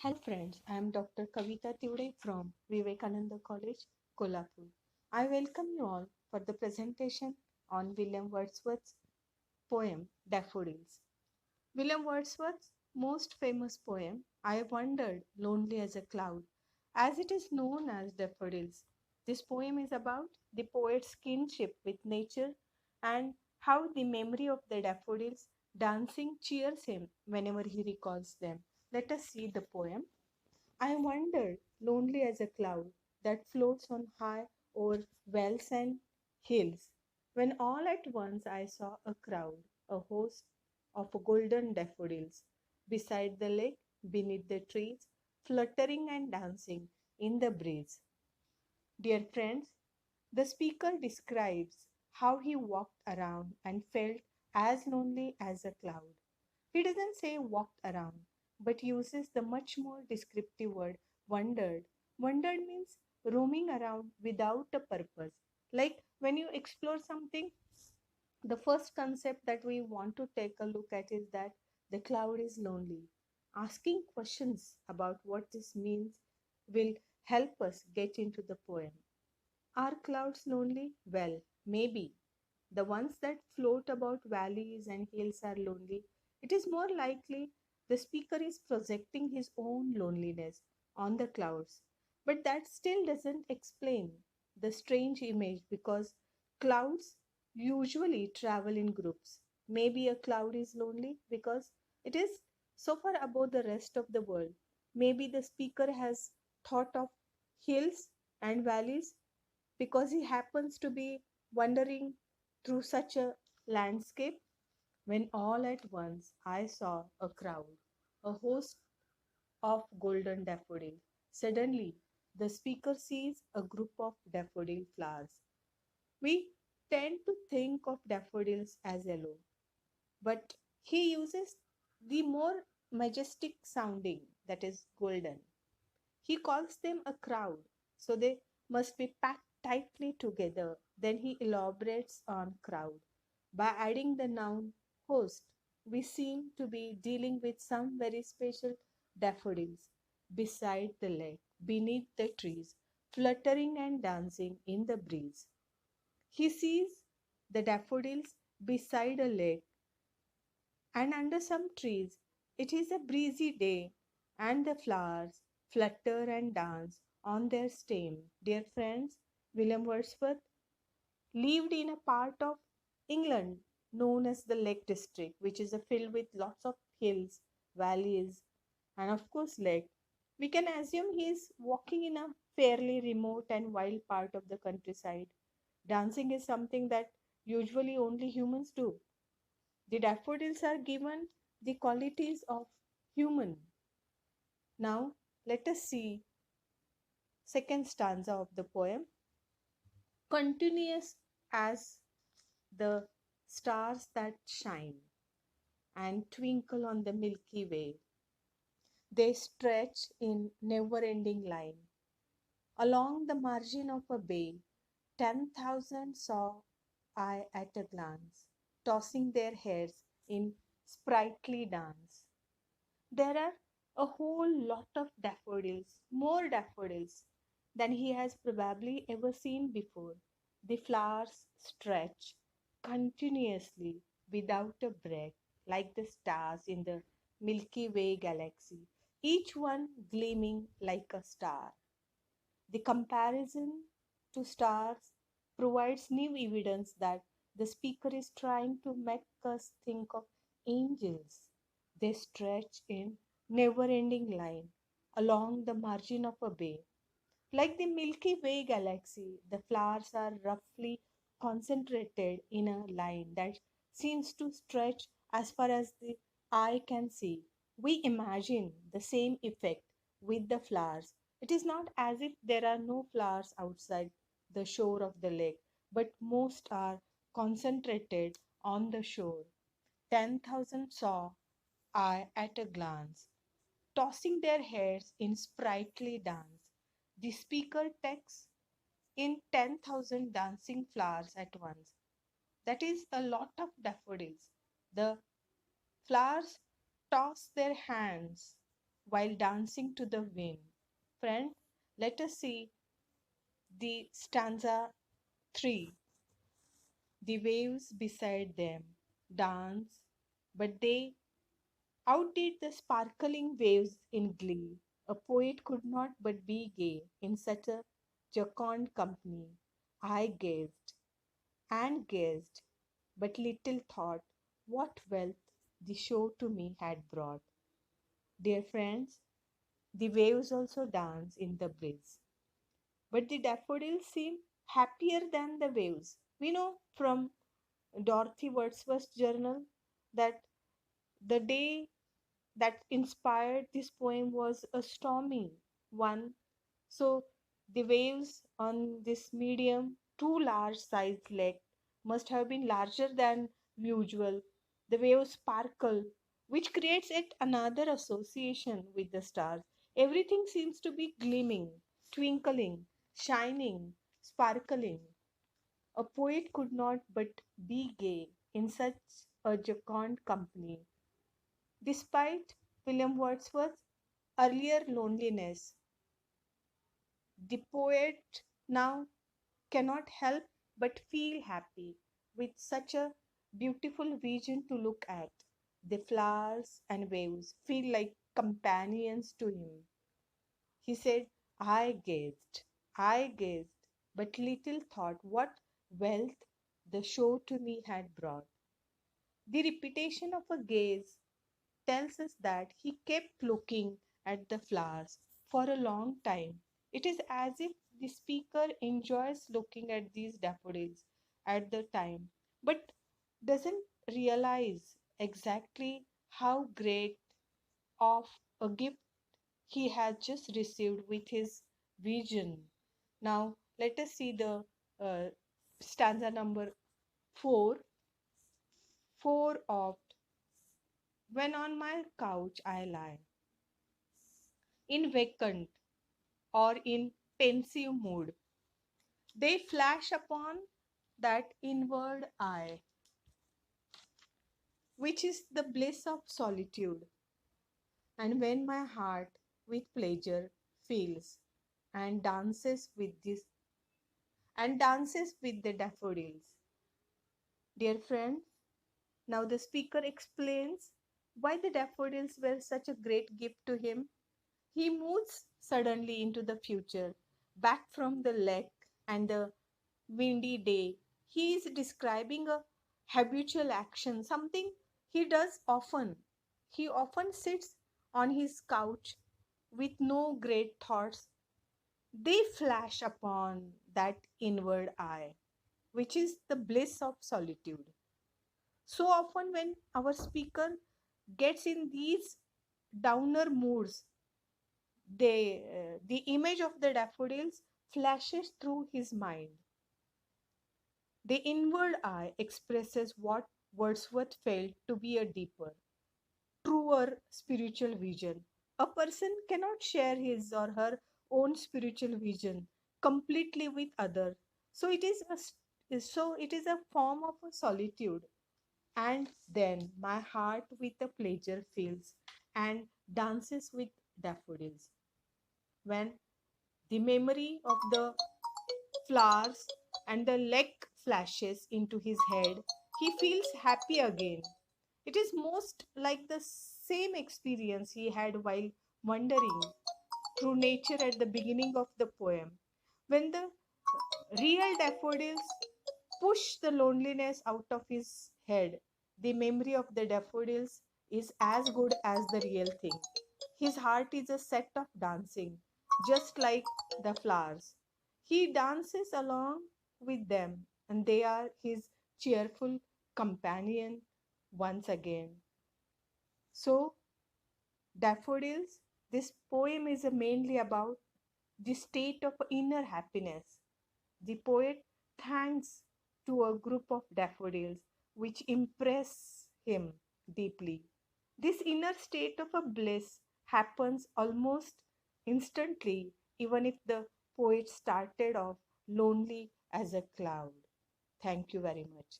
Hello friends, I am Dr. Kavita Tiwade from Vivekananda College, Kolhapur. I welcome you all for the presentation on William Wordsworth's poem Daffodils. William Wordsworth's most famous poem, I Wandered Lonely as a Cloud, as it is known as Daffodils. This poem is about the poet's kinship with nature and how the memory of the daffodils dancing cheers him whenever he recalls them. Let us see the poem. I wandered, lonely as a cloud that floats on high over wells and hills, when all at once I saw a crowd, a host of golden daffodils, beside the lake, beneath the trees, fluttering and dancing in the breeze. Dear friends, the speaker describes how he walked around and felt as lonely as a cloud. He doesn't say walked around, but uses the much more descriptive word wandered. Wandered means roaming around without a purpose. Like when you explore something, the first concept that we want to take a look at is that the cloud is lonely. Asking questions about what this means will help us get into the poem. Are clouds lonely? Well, maybe. The ones that float about valleys and hills are lonely. It is more likely the speaker is projecting his own loneliness on the clouds. But that still doesn't explain the strange image because clouds usually travel in groups. Maybe a cloud is lonely because it is so far above the rest of the world. Maybe the speaker has thought of hills and valleys because he happens to be wandering through such a landscape when all at once I saw a crowd, a host of golden daffodils. Suddenly, the speaker sees a group of daffodil flowers. We tend to think of daffodils as yellow, but he uses the more majestic sounding, that is golden. He calls them a crowd, so they must be packed tightly together. Then he elaborates on crowd. By adding the noun host, we seem to be dealing with some very special daffodils beside the lake, beneath the trees, fluttering and dancing in the breeze. He sees the daffodils beside a lake and under some trees. It is a breezy day, and the flowers flutter and dance on their stem. Dear friends, William Wordsworth lived in a part of England known as the Lake District, which is filled with lots of hills, valleys, and of course, lake. We can assume he is walking in a fairly remote and wild part of the countryside. Dancing is something that usually only humans do. The daffodils are given the qualities of human. Now, let us see second stanza of the poem. Continuous as the stars that shine and twinkle on the Milky Way, they stretch in never-ending line. Along the margin of a bay, 10,000 saw I at a glance, tossing their heads in sprightly dance. There are a whole lot of daffodils, more daffodils than he has probably ever seen before. The flowers stretch continuously without a break, like the stars in the Milky Way galaxy, each one gleaming like a star. The comparison to stars provides new evidence that the speaker is trying to make us think of angels. They stretch in never ending line along the margin of a bay. Like the Milky Way galaxy, the flowers are roughly concentrated in a line that seems to stretch as far as the eye can see. We imagine the same effect with the flowers. It is not as if there are no flowers outside the shore of the lake, but most are concentrated on the shore. 10,000 saw I at a glance, tossing their heads in sprightly dance. The speaker takes in 10,000 dancing flowers at once. That is a lot of daffodils. The flowers toss their hands while dancing to the wind. Friend, let us see the stanza 3. The waves beside them dance, but they outdid the sparkling waves in glee. A poet could not but be gay in such a jocund company. I gazed and gazed, but little thought what wealth the show to me had brought. Dear friends, the waves also dance in the breeze, but the daffodils seem happier than the waves. We know from Dorothy Wordsworth's journal that the day that inspired this poem was a stormy one. So the waves on this medium, two large sized lake, must have been larger than usual. The waves sparkle, which creates yet another association with the stars. Everything seems to be gleaming, twinkling, shining, sparkling. A poet could not but be gay in such a jocund company. Despite William Wordsworth's earlier loneliness, the poet now cannot help but feel happy with such a beautiful vision to look at. The flowers and waves feel like companions to him. He said, I gazed, but little thought what wealth the show to me had brought. The repetition of a gaze tells us that he kept looking at the flowers for a long time. It is as if the speaker enjoys looking at these daffodils at the time, but doesn't realize exactly how great of a gift he has just received with his vision. Now, let us see the stanza number 4. 4 of when on my couch I lie in vacant or in pensive mood, they flash upon that inward eye, which is the bliss of solitude. And when my heart with pleasure fills and dances with the daffodils. Dear friends, now the speaker explains why the daffodils were such a great gift to him. He moves suddenly into the future, back from the lake and the windy day. He is describing a habitual action, something he does often. He often sits on his couch with no great thoughts. They flash upon that inward eye, which is the bliss of solitude. So often, when our speaker gets in these downer moods, the image of the daffodils flashes through his mind. The inward eye expresses what Wordsworth felt to be a deeper, truer spiritual vision. A person cannot share his or her own spiritual vision completely with others. So it is a form of a solitude. And then my heart with a pleasure fills and dances with daffodils. When the memory of the flowers and the lake flashes into his head, he feels happy again. It is most like the same experience he had while wandering through nature at the beginning of the poem. When the real daffodils push the loneliness out of his head, the memory of the daffodils is as good as the real thing. His heart is a set of dancing, just like the flowers. He dances along with them, and they are his cheerful companion once again. So, Daffodils, this poem is mainly about the state of inner happiness. The poet thanks to a group of daffodils which impress him deeply. This inner state of a bliss happens almost instantly, even if the poet started off lonely as a cloud. Thank you very much.